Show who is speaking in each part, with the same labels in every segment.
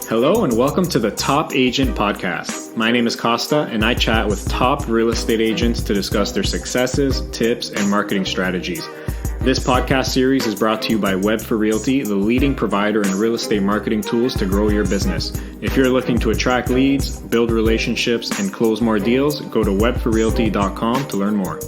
Speaker 1: Hello and welcome to the Top Agent Podcast. My name is Costa and I chat with top real estate agents to discuss their successes, tips, and marketing strategies. This podcast series is brought to you by Web4Realty, the leading provider in real estate marketing tools to grow your business. If you're looking to attract leads, build relationships, and close more deals, go to web4realty.com to learn more.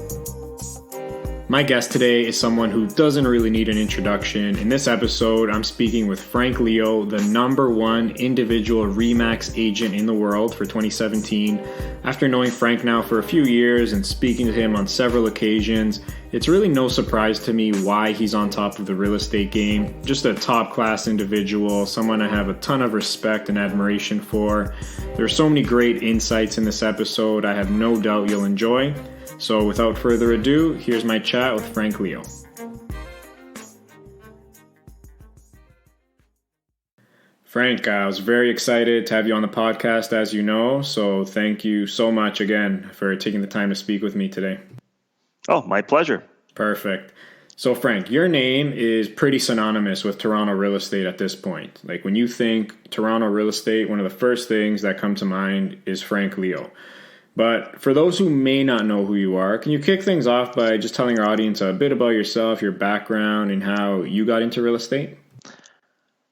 Speaker 1: My guest today is someone who doesn't really need an introduction. In this episode, I'm speaking with Frank Leo, the #1 individual RE/MAX agent in the world for 2017. After knowing Frank now for a few years and speaking to him on several occasions, it's really no surprise to me why he's on top of the real estate game. Just a top-class individual, someone I have a ton of respect and admiration for. There are so many great insights in this episode I have no doubt you'll enjoy. So without further ado, here's my chat with Frank Leo. Frank, I was very excited to have you on the podcast, as you know, so thank you so much again for taking the time to speak with me today.
Speaker 2: Oh, my pleasure.
Speaker 1: Perfect. So Frank, your name is pretty synonymous with Toronto real estate at this point. Like when you think Toronto real estate, one of the first things that come to mind is Frank Leo. But for those who may not know who you are, can you kick things off by just telling our audience a bit about yourself, your background, and how you got into real estate?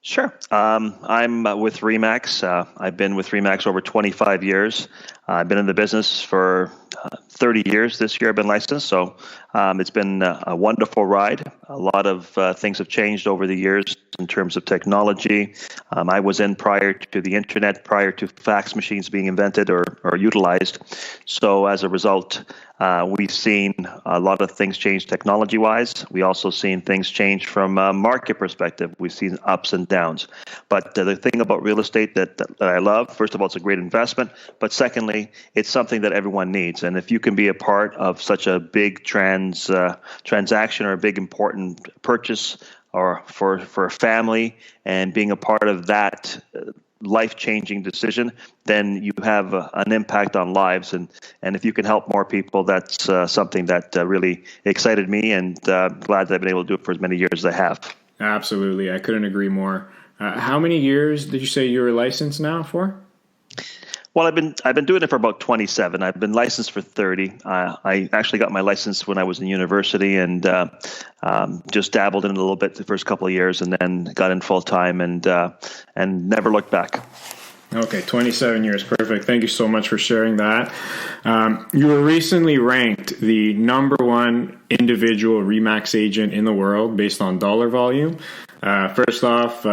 Speaker 2: Sure. I'm with RE/MAX. I've been with RE/MAX over 25 years. I've been in the business for 30 years. This year I've been licensed, so it's been a wonderful ride. A lot of things have changed over the years in terms of technology. I was in prior to the internet, prior to fax machines being invented or utilized. So as a result, we've seen a lot of things change technology-wise. We also seen things change from a market perspective. We've seen ups and downs. But the thing about real estate that I love, first of all, it's a great investment. But secondly, it's something that everyone needs. And if you can be a part of such a big transaction or a big important purchase or for a family and being a part of that life-changing decision, then you have an impact on lives. And if you can help more people, that's something that really excited me, and glad that I've been able to do it for as many years as I have.
Speaker 1: Absolutely. I couldn't agree more. How many years did you say you were licensed now for?
Speaker 2: Well, I've been doing it for about 27. I've been licensed for 30. I actually got my license when I was in university and just dabbled in it a little bit the first couple of years, and then got in full time and never looked back.
Speaker 1: Okay, 27 years. Perfect. Thank you so much for sharing that. You were recently ranked the #1 individual RE/MAX agent in the world based on dollar volume. First off,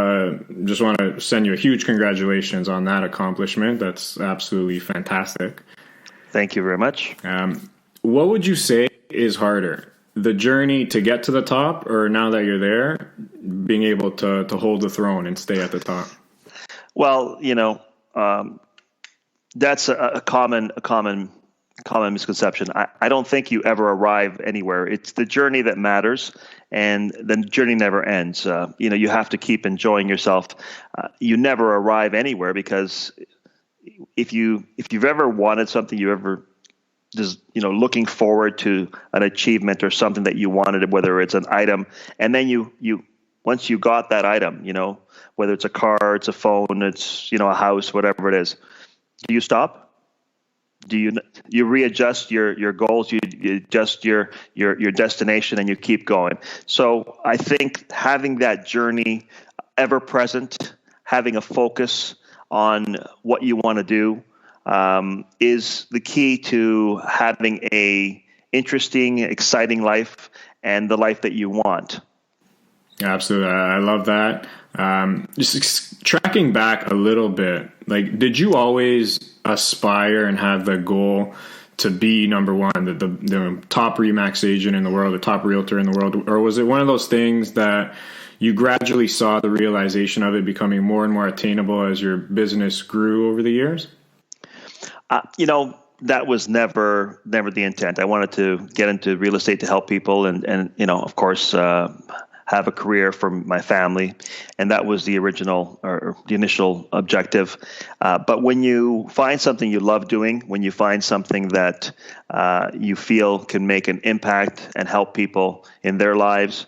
Speaker 1: just want to send you a huge congratulations on that accomplishment. That's absolutely fantastic.
Speaker 2: Thank you very much.
Speaker 1: What would you say is harder, the journey to get to the top, or now that you're there, being able to hold the throne and stay at the top?
Speaker 2: Well, that's a common misconception. I don't think you ever arrive anywhere. It's the journey that matters, and the journey never ends. You have to keep enjoying yourself. You never arrive anywhere, because if you've ever wanted something, you ever just looking forward to an achievement or something that you wanted, whether it's an item, and then you once you got that item, whether it's a car, it's a phone, it's a house, whatever it is, do you stop? Do you readjust your goals, you adjust your destination, and you keep going? So I think having that journey ever present, having a focus on what you want to do, is the key to having a interesting, exciting life and the life that you want.
Speaker 1: Absolutely. I love that. Just tracking back a little bit, did you always aspire and have the goal to be #1, the top RE/MAX agent in the world, the top realtor in the world? Or was it one of those things that you gradually saw the realization of it becoming more and more attainable as your business grew over the years?
Speaker 2: That was never the intent. I wanted to get into real estate to help people and of course, have a career for my family. And that was the original or the initial objective. But when you find something you love doing, when you find something that you feel can make an impact and help people in their lives,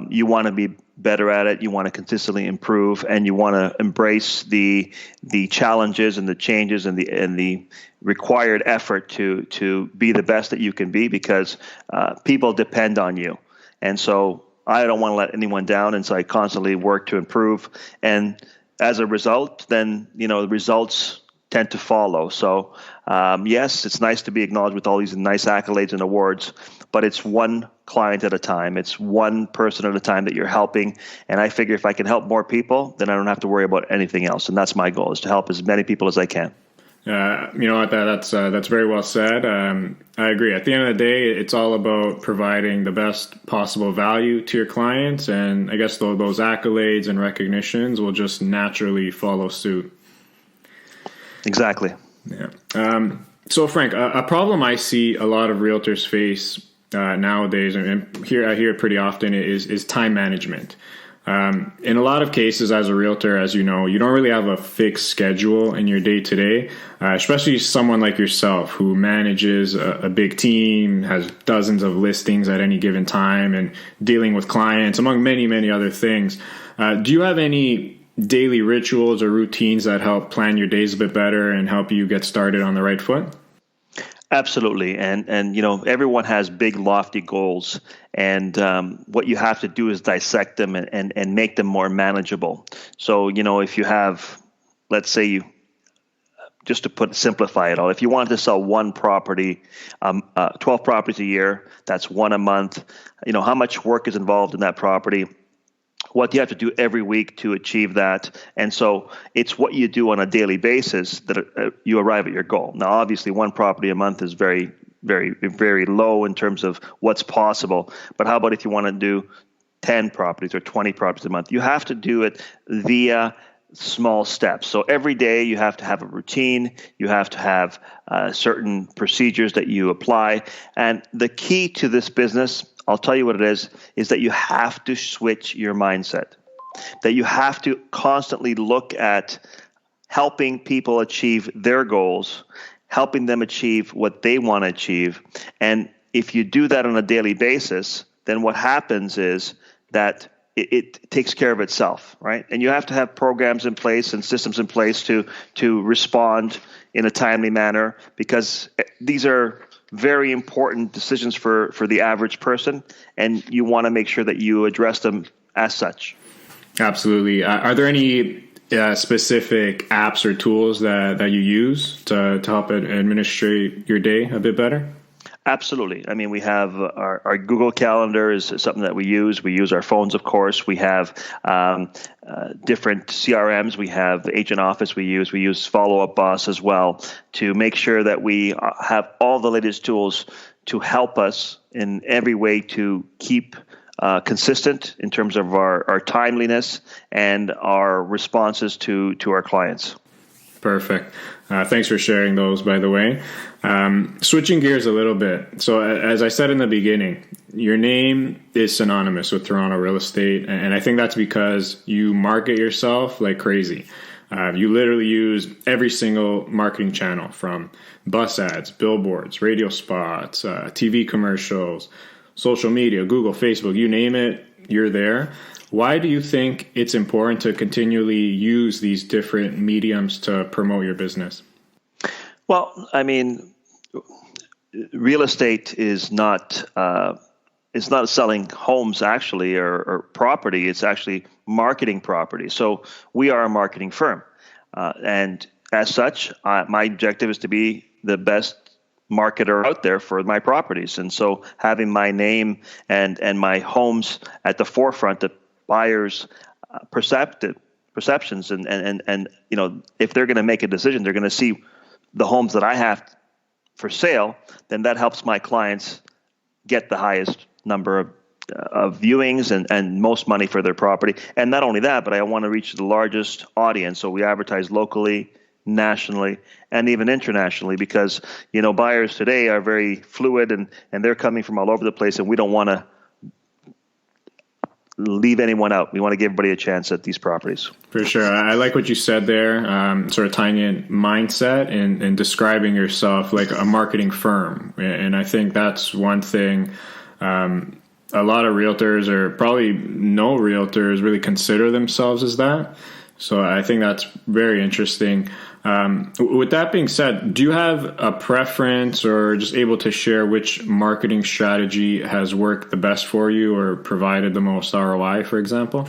Speaker 2: you want to be better at it. You want to consistently improve, and you want to embrace the challenges and the changes and the required effort to be the best that you can be, because people depend on you. And so I don't want to let anyone down, and so I constantly work to improve. And as a result, then the results tend to follow. So yes, it's nice to be acknowledged with all these nice accolades and awards, but it's one client at a time. It's one person at a time that you're helping. And I figure if I can help more people, then I don't have to worry about anything else. And that's my goal, is to help as many people as I can.
Speaker 1: You know what? That's very well said. I agree. At the end of the day, it's all about providing the best possible value to your clients, and I guess those accolades and recognitions will just naturally follow suit.
Speaker 2: Exactly.
Speaker 1: Yeah. So, Frank, a problem I see a lot of realtors face nowadays, and I hear it pretty often, is time management. In a lot of cases, as a realtor, as you know, you don't really have a fixed schedule in your day-to-day, especially someone like yourself who manages a big team, has dozens of listings at any given time, and dealing with clients, among many, many other things. Do you have any daily rituals or routines that help plan your days a bit better and help you get started on the right foot?
Speaker 2: Absolutely. And everyone has big, lofty goals. And what you have to do is dissect them and make them more manageable. So, if you have, let's say just to simplify it all, if you wanted to sell one property, 12 properties a year, that's one a month, how much work is involved in that property? What do you have to do every week to achieve that? And so it's what you do on a daily basis that you arrive at your goal. Now, obviously, one property a month is very, very, very low in terms of what's possible. But how about if you want to do 10 properties or 20 properties a month? You have to do it via small steps. So every day you have to have a routine. You have to have certain procedures that you apply. And the key to this business, I'll tell you what it is that you have to switch your mindset, that you have to constantly look at helping people achieve their goals, helping them achieve what they want to achieve. And if you do that on a daily basis, then what happens is that it takes care of itself, right? And you have to have programs in place and systems in place to respond in a timely manner, because these are very important decisions for the average person, and you want to make sure that you address them as such.
Speaker 1: Absolutely. Are there any specific apps or tools that you use to help administrate your day a bit better?
Speaker 2: Absolutely. I mean, we have our Google Calendar is something that we use. We use our phones, of course. We have different CRMs. We have Agent Office we use. We use Follow Up Boss as well to make sure that we have all the latest tools to help us in every way to keep consistent in terms of our timeliness and our responses to our clients.
Speaker 1: Perfect. Thanks for sharing those, by the way. Switching gears a little bit. So as I said in the beginning, your name is synonymous with Toronto real estate. And I think that's because you market yourself like crazy. You literally use every single marketing channel, from bus ads, billboards, radio spots, TV commercials, social media, Google, Facebook, you name it, you're there. Why do you think it's important to continually use these different mediums to promote your business?
Speaker 2: Well, I mean, real estate is not selling homes actually or property. It's actually marketing property. So we are a marketing firm. And as such, my objective is to be the best marketer out there for my properties. And so having my name and my homes at the forefront of buyers' perceptions, and if they're going to make a decision, they're going to see the homes that I have for sale, then that helps my clients get the highest number of viewings and most money for their property. And not only that, but I want to reach the largest audience. So we advertise locally, nationally, and even internationally, because buyers today are very fluid and they're coming from all over the place, and we don't want to leave anyone out. We want to give everybody a chance at these properties.
Speaker 1: For sure. I like what you said there, sort of tying in mindset and describing yourself like a marketing firm. And I think that's one thing a lot of realtors, or probably no realtors, really consider themselves as that. So I think that's very interesting. With that being said, do you have a preference or just able to share which marketing strategy has worked the best for you or provided the most ROI, for example?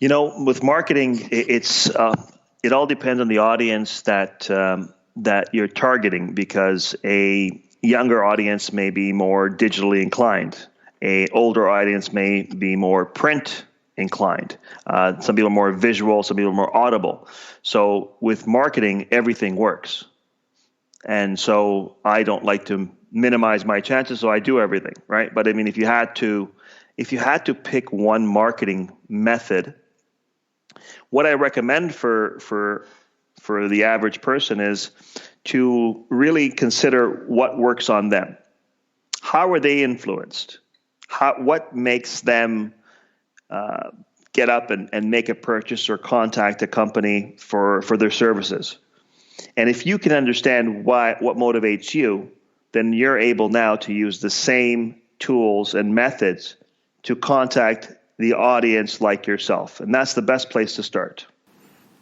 Speaker 2: With marketing, it all depends on the audience that you're targeting, because a younger audience may be more digitally inclined. A older audience may be more print inclined. Some people are more visual, some people are more audible. So with marketing, everything works. And so I don't like to minimize my chances, so I do everything, right? But I mean, if you had to pick one marketing method, what I recommend for the average person is to really consider what works on them. How are they influenced? What makes them get up and make a purchase or contact a company for their services? And if you can understand what motivates you, then you're able now to use the same tools and methods to contact the audience like yourself. And that's the best place to start.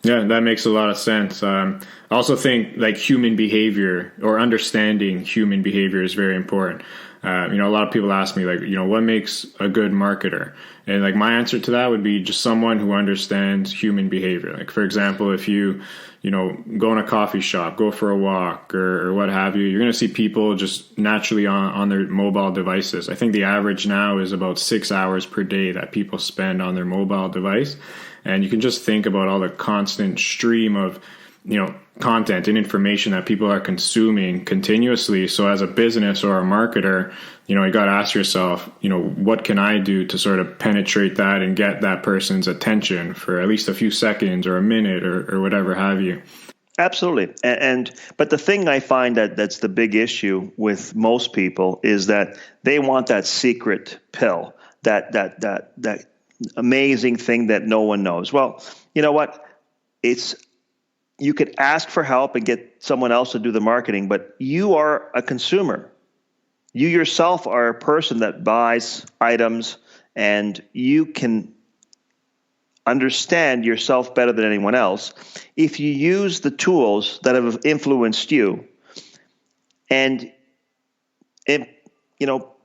Speaker 1: Yeah, that makes a lot of sense. I also think like human behavior or understanding human behavior is very important. A lot of people ask me like, what makes a good marketer? And like my answer to that would be just someone who understands human behavior. Like, for example, if you go in a coffee shop, go for a walk or what have you, you're going to see people just naturally on their mobile devices. I think the average now is about 6 hours per day that people spend on their mobile device. And you can just think about all the constant stream of, content and information that people are consuming continuously. So as a business or a marketer, you got to ask yourself, what can I do to sort of penetrate that and get that person's attention for at least a few seconds or a minute or whatever have you.
Speaker 2: Absolutely. But the thing I find that's the big issue with most people is that they want that secret pill, that amazing thing that no one knows. Well, you know what? You could ask for help and get someone else to do the marketing, but you are a consumer. You yourself are a person that buys items, and you can understand yourself better than anyone else if you use the tools that have influenced you and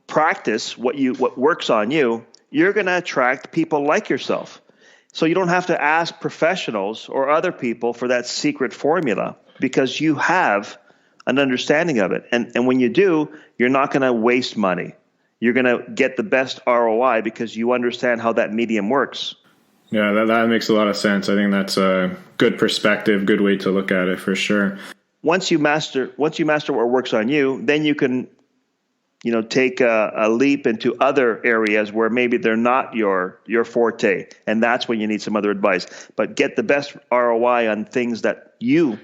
Speaker 2: practice what works on you. You're going to attract people like yourself. So you don't have to ask professionals or other people for that secret formula, because you have an understanding of it. And when you do, you're not going to waste money. You're going to get the best ROI because you understand how that medium works.
Speaker 1: Yeah, that makes a lot of sense. I think that's a good perspective, good way to look at it for sure.
Speaker 2: Once you master what works on you, then you can take a leap into other areas where maybe they're not your forte. And that's when you need some other advice. But get the best ROI on things that you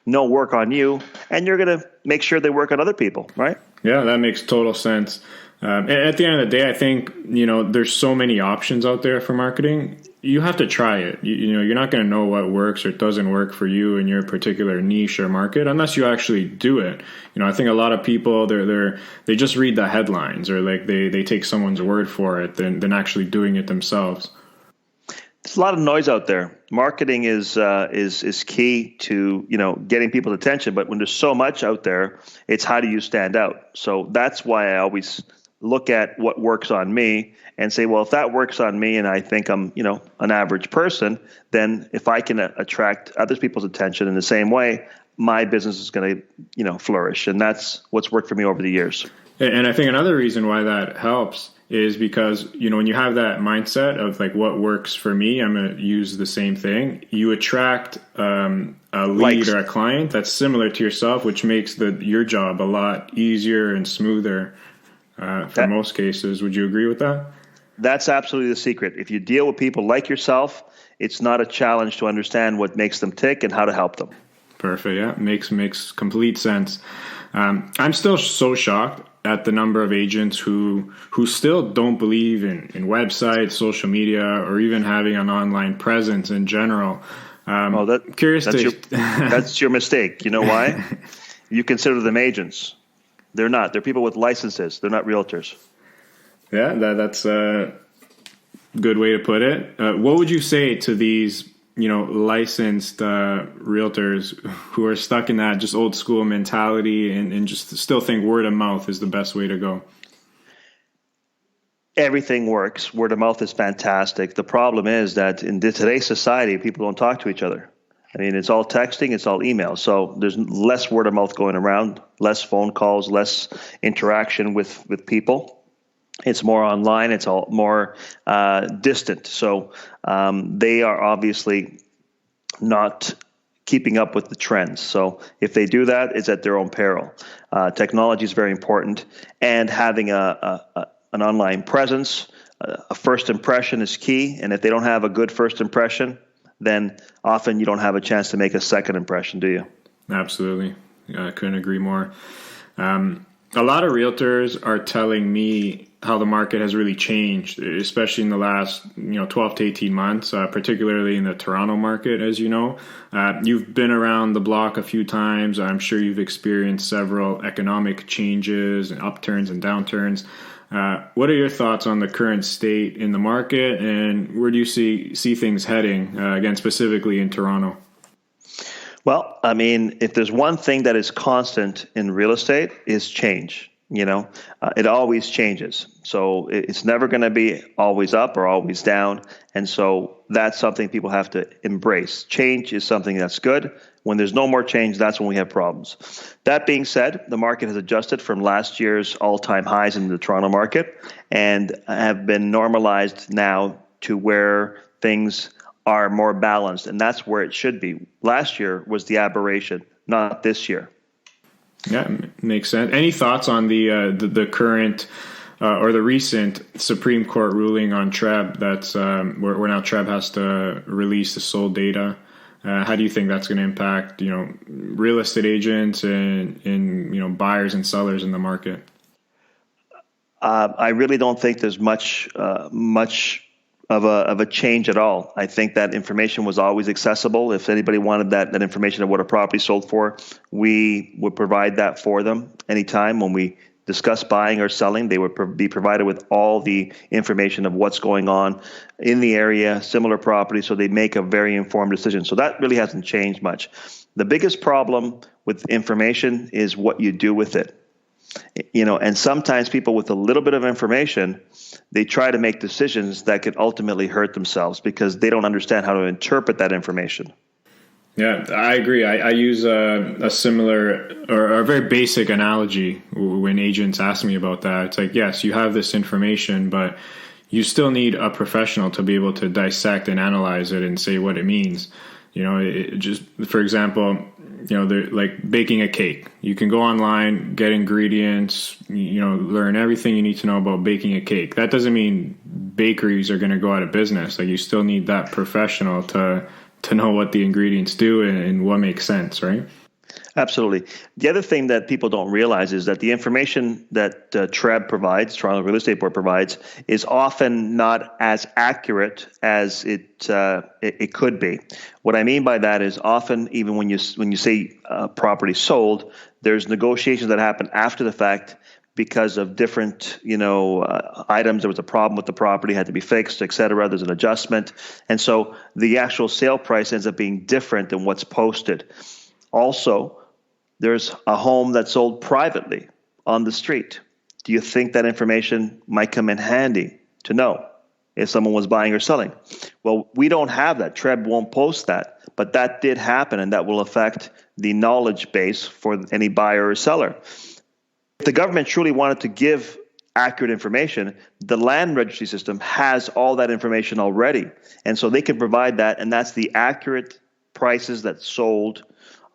Speaker 2: know work on you, and you're going to make sure they work on other people, right?
Speaker 1: Yeah, that makes total sense. At the end of the day, I think, there's so many options out there for marketing. You have to try it. You're not going to know what works or doesn't work for you in your particular niche or market unless you actually do it. I think a lot of people, they just read the headlines, or like they take someone's word for it than actually doing it themselves.
Speaker 2: There's a lot of noise out there. Marketing is key to getting people's attention, but when there's so much out there, it's how do you stand out? So that's why I always look at what works on me and say, well, if that works on me and I think I'm, an average person, then if I can attract other people's attention in the same way, my business is going to, flourish. And that's what's worked for me over the years.
Speaker 1: And I think another reason why that helps is because, when you have that mindset of like what works for me, I'm going to use the same thing. You attract a lead or a client that's similar to yourself, which makes your job a lot easier and smoother for most cases. Would you agree with that?
Speaker 2: That's absolutely the secret. If you deal with people like yourself, it's not a challenge to understand what makes them tick and how to help them.
Speaker 1: Perfect. Yeah, makes complete sense. I'm still so shocked at the number of agents who still don't believe in websites, social media, or even having an online presence in general.
Speaker 2: That's your mistake. You know why? You consider them agents. They're not. They're people with licenses. They're not realtors.
Speaker 1: Yeah, that's a good way to put it. What would you say to these, licensed realtors who are stuck in that just old school mentality and just still think word of mouth is the best way to go?
Speaker 2: Everything works. Word of mouth is fantastic. The problem is that in today's society, people don't talk to each other. I mean, it's all texting, it's all email. So there's less word of mouth going around, less phone calls, less interaction with people. It's more online. It's all more distant. So they are obviously not keeping up with the trends. So if they do that, it's at their own peril. Technology is very important, and having an online presence, a first impression is key. And if they don't have a good first impression, then often you don't have a chance to make a second impression, do you?
Speaker 1: Absolutely. I couldn't agree more. A lot of realtors are telling me how the market has really changed, especially in the last 12 to 18 months, particularly in the Toronto market, as you know. You've been around the block a few times. I'm sure you've experienced several economic changes and upturns and downturns. What are your thoughts on the current state in the market, and where do you see things heading, again, specifically in Toronto?
Speaker 2: Well, I mean, if there's one thing that is constant in real estate, is change. It always changes. So it's never going to be always up or always down. And so that's something people have to embrace. Change is something that's good. When there's no more change, that's when we have problems. That being said, the market has adjusted from last year's all-time highs in the Toronto market and have been normalized now to where things are more balanced. And that's where it should be. Last year was the aberration, not this year.
Speaker 1: Yeah, makes sense. Any thoughts on the current or the recent Supreme Court ruling on TREB that's where now TREB has to release the sold data? How do you think that's going to impact real estate agents and buyers and sellers in the market?
Speaker 2: I really don't think there's much of a change at all. I think that information was always accessible. If anybody wanted that information of what a property sold for, we would provide that for them anytime. When we discuss buying or selling, they would be provided with all the information of what's going on in the area, similar properties, so they make a very informed decision. So that really hasn't changed much. The biggest problem with information is what you do with it. And sometimes people with a little bit of information, they try to make decisions that could ultimately hurt themselves because they don't understand how to interpret that information.
Speaker 1: Yeah, I agree. I use a similar or a very basic analogy when agents ask me about that. It's like, yes, you have this information, but you still need a professional to be able to dissect and analyze it and say what it means. Just for example, they're like baking a cake. You can go online, get ingredients, learn everything you need to know about baking a cake. That doesn't mean bakeries are going to go out of business. Like, you still need that professional to know what the ingredients do and what makes sense, right?
Speaker 2: Absolutely. The other thing that people don't realize is that the information that TREB provides, Toronto Real Estate Board provides, is often not as accurate as it could be. What I mean by that is often, even when you say property sold, there's negotiations that happen after the fact because of different, items. There was a problem with the property, had to be fixed, et cetera. There's an adjustment. And so the actual sale price ends up being different than what's posted. Also, there's a home that's sold privately on the street. Do you think that information might come in handy to know if someone was buying or selling? Well, we don't have that. TREB won't post that, but that did happen, and that will affect the knowledge base for any buyer or seller. If the government truly wanted to give accurate information, the land registry system has all that information already, and so they can provide that, and that's the accurate prices that sold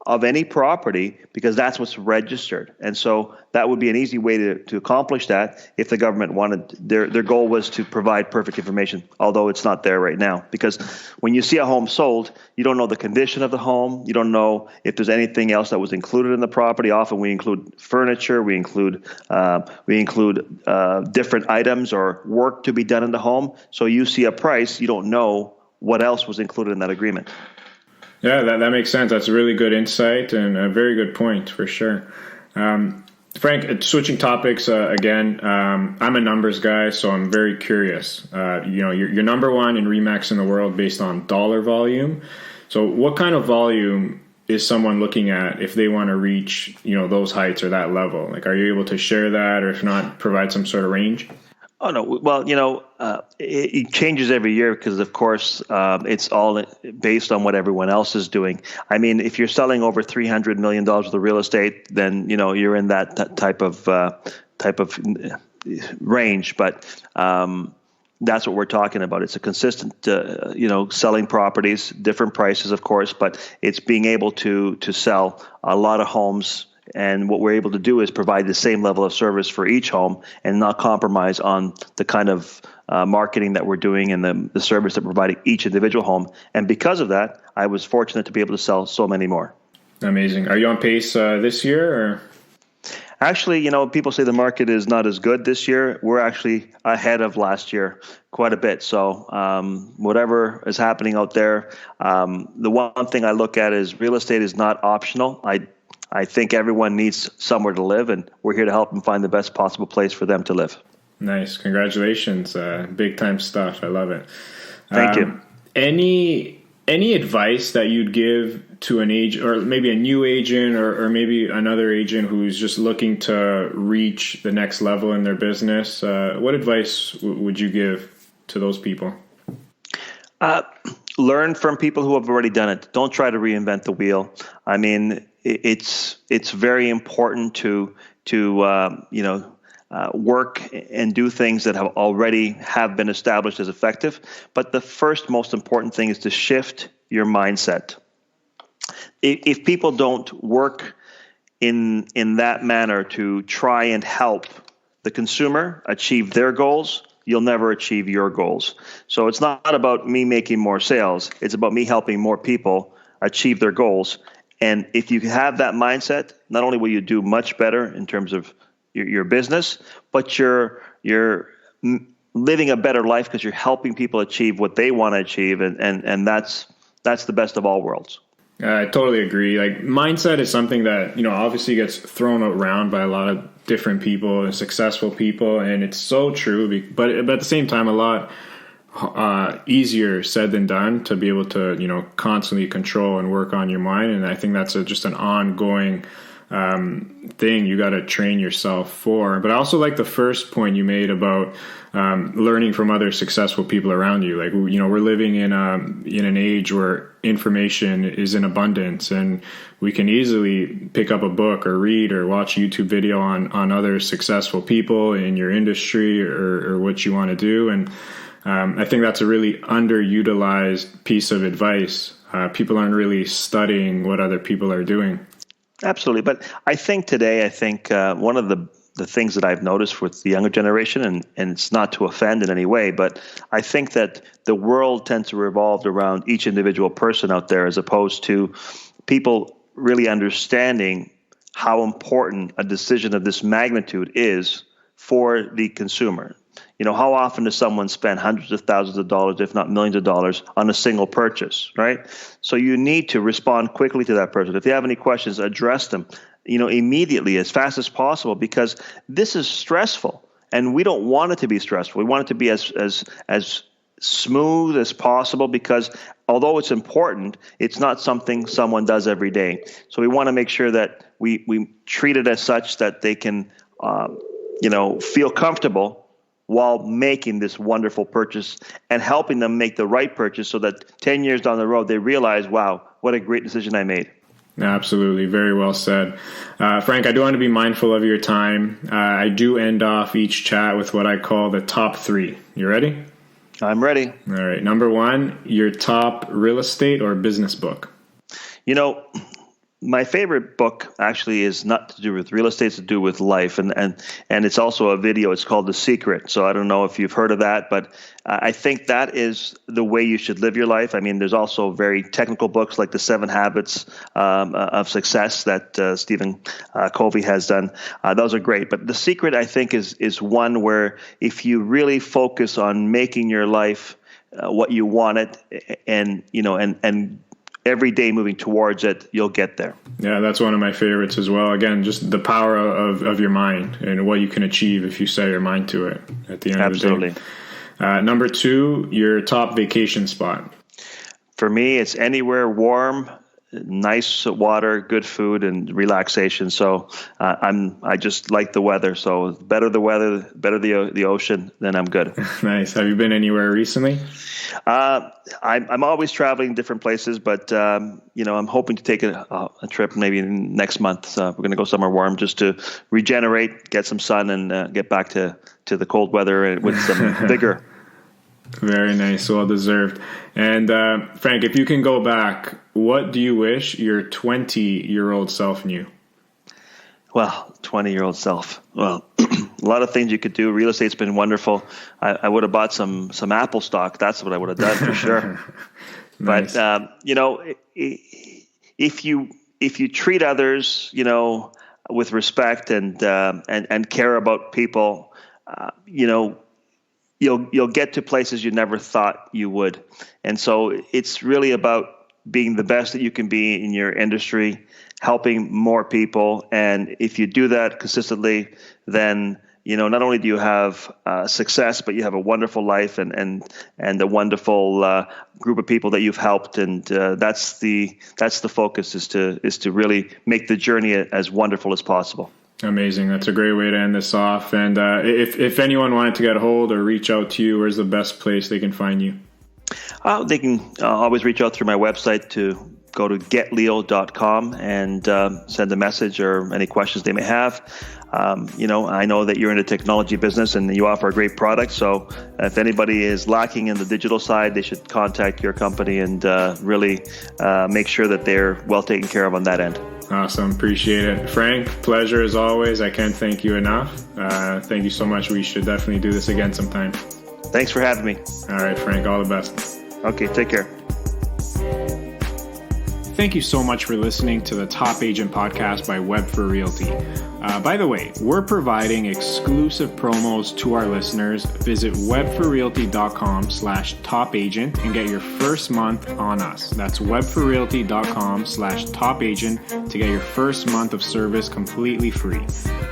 Speaker 2: of any property, because that's what's registered. And so that would be an easy way to accomplish that if the government wanted. Their goal was to provide perfect information, although it's not there right now. Because when you see a home sold, you don't know the condition of the home. You don't know if there's anything else that was included in the property. Often we include furniture, we include different items or work to be done in the home. So you see a price, you don't know what else was included in that agreement. Yeah,
Speaker 1: that makes sense. That's a really good insight and a very good point for sure. Frank, switching topics again. I'm a numbers guy, so I'm very curious. You're number one in RE/MAX in the world based on dollar volume. So what kind of volume is someone looking at if they want to reach, those heights or that level? Like, are you able to share that, or if not, provide some sort of range?
Speaker 2: Oh, no. Well, it changes every year because, of course, it's all based on what everyone else is doing. I mean, if you're selling over $300 million worth of real estate, then, you're in that type of range. But that's what we're talking about. It's a consistent, selling properties, different prices, of course, but it's being able to sell a lot of homes. And what we're able to do is provide the same level of service for each home and not compromise on the kind of marketing that we're doing and the service that we're providing each individual home. And because of that, I was fortunate to be able to sell so many more.
Speaker 1: Amazing. Are you on pace this year? Or?
Speaker 2: Actually, people say the market is not as good this year. We're actually ahead of last year quite a bit. So whatever is happening out there, the one thing I look at is real estate is not optional. I think everyone needs somewhere to live, and we're here to help them find the best possible place for them to live.
Speaker 1: Nice. Congratulations. Big time stuff. I love it.
Speaker 2: Thank you.
Speaker 1: Any advice that you'd give to an agent, or maybe a new agent, or maybe another agent who's just looking to reach the next level in their business? What advice would you give to those people?
Speaker 2: Learn from people who have already done it. Don't try to reinvent the wheel. I mean, it's very important to work and do things that have been established as effective. But the first most important thing is to shift your mindset. If people don't work in that manner to try and help the consumer achieve their goals, you'll never achieve your goals. So it's not about me making more sales. It's about me helping more people achieve their goals. And if you have that mindset, not only will you do much better in terms of your business, but you're living a better life because you're helping people achieve what they want to achieve. And that's the best of all worlds.
Speaker 1: I totally agree. Like, mindset is something that, obviously gets thrown around by a lot of different people and successful people. And it's so true, but at the same time, a lot easier said than done to be able to, constantly control and work on your mind. And I think that's just an ongoing thing you got to train yourself for. But I also like the first point you made about learning from other successful people around you. Like, we're living in an age where information is in abundance, and we can easily pick up a book or read or watch a YouTube video on other successful people in your industry or what you want to do. And I think that's a really underutilized piece of advice. People aren't really studying what other people are doing.
Speaker 2: Absolutely. But I think today, one of the things that I've noticed with the younger generation, and it's not to offend in any way, but I think that the world tends to revolve around each individual person out there, as opposed to people really understanding how important a decision of this magnitude is for the consumer. How often does someone spend hundreds of thousands of dollars, if not millions of dollars, on a single purchase, right? So you need to respond quickly to that person. If they have any questions, address them, immediately, as fast as possible, because this is stressful, and we don't want it to be stressful. We want it to be as smooth as possible, because although it's important, it's not something someone does every day. So we want to make sure that we treat it as such that they can, feel comfortable while making this wonderful purchase, and helping them make the right purchase so that 10 years down the road, they realize, wow, what a great decision I made.
Speaker 1: Absolutely. Very well said. Frank, I do want to be mindful of your time. I do end off each chat with what I call the top three. You ready?
Speaker 2: I'm ready.
Speaker 1: All right. Number one, your top real estate or business book.
Speaker 2: My favorite book actually is not to do with real estate, it's to do with life. And it's also a video. It's called The Secret. So I don't know if you've heard of that, but I think that is the way you should live your life. I mean, there's also very technical books like The 7 Habits of Success that Stephen Covey has done. Those are great. But The Secret, I think, is one where if you really focus on making your life what you want it, and every day moving towards it, you'll get there.
Speaker 1: Yeah, that's one of my favorites as well. Again, just the power of your mind and what you can achieve if you set your mind to it at the end
Speaker 2: Absolutely.
Speaker 1: of the day. Number 2, your top vacation spot.
Speaker 2: For me, it's anywhere warm, nice water, good food, and relaxation. So I just like the weather. So better the weather, better the ocean, then I'm good.
Speaker 1: Nice. Have you been anywhere recently?
Speaker 2: I'm always traveling different places, but I'm hoping to take a trip maybe next month. We're going to go somewhere warm just to regenerate, get some sun, and get back to the cold weather with some vigor.
Speaker 1: Very nice. Well deserved. And Frank, if you can go back, what do you wish your 20-year-old self knew?
Speaker 2: Well, 20-year-old self. Well, a lot of things you could do. Real estate's been wonderful. I would have bought some Apple stock. That's what I would have done for sure. Nice. But if you treat others, with respect and care about people, you'll get to places you never thought you would. And so it's really about being the best that you can be in your industry, helping more people. And if you do that consistently, then, not only do you have success, but you have a wonderful life and a wonderful group of people that you've helped. And that's the focus is to really make the journey as wonderful as possible.
Speaker 1: Amazing. That's a great way to end this off. And if anyone wanted to get a hold or reach out to you, where's the best place they can find you?
Speaker 2: They can always reach out through my website to go to getleo.com and send a message or any questions they may have. I know that you're in the technology business and you offer a great product. So if anybody is lacking in the digital side, they should contact your company and really make sure that they're well taken care of on that end.
Speaker 1: Awesome. Appreciate it. Frank, pleasure as always. I can't thank you enough. Thank you so much. We should definitely do this again sometime.
Speaker 2: Thanks for having me.
Speaker 1: All right, Frank, all the best.
Speaker 2: Okay, take care.
Speaker 1: Thank you so much for listening to the Top Agent Podcast by Web for Realty. By the way, we're providing exclusive promos to our listeners. Visit webforrealty.com/topagent and get your first month on us. That's webforrealty.com/topagent to get your first month of service completely free.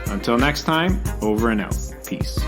Speaker 1: Until next time, over and out. Peace.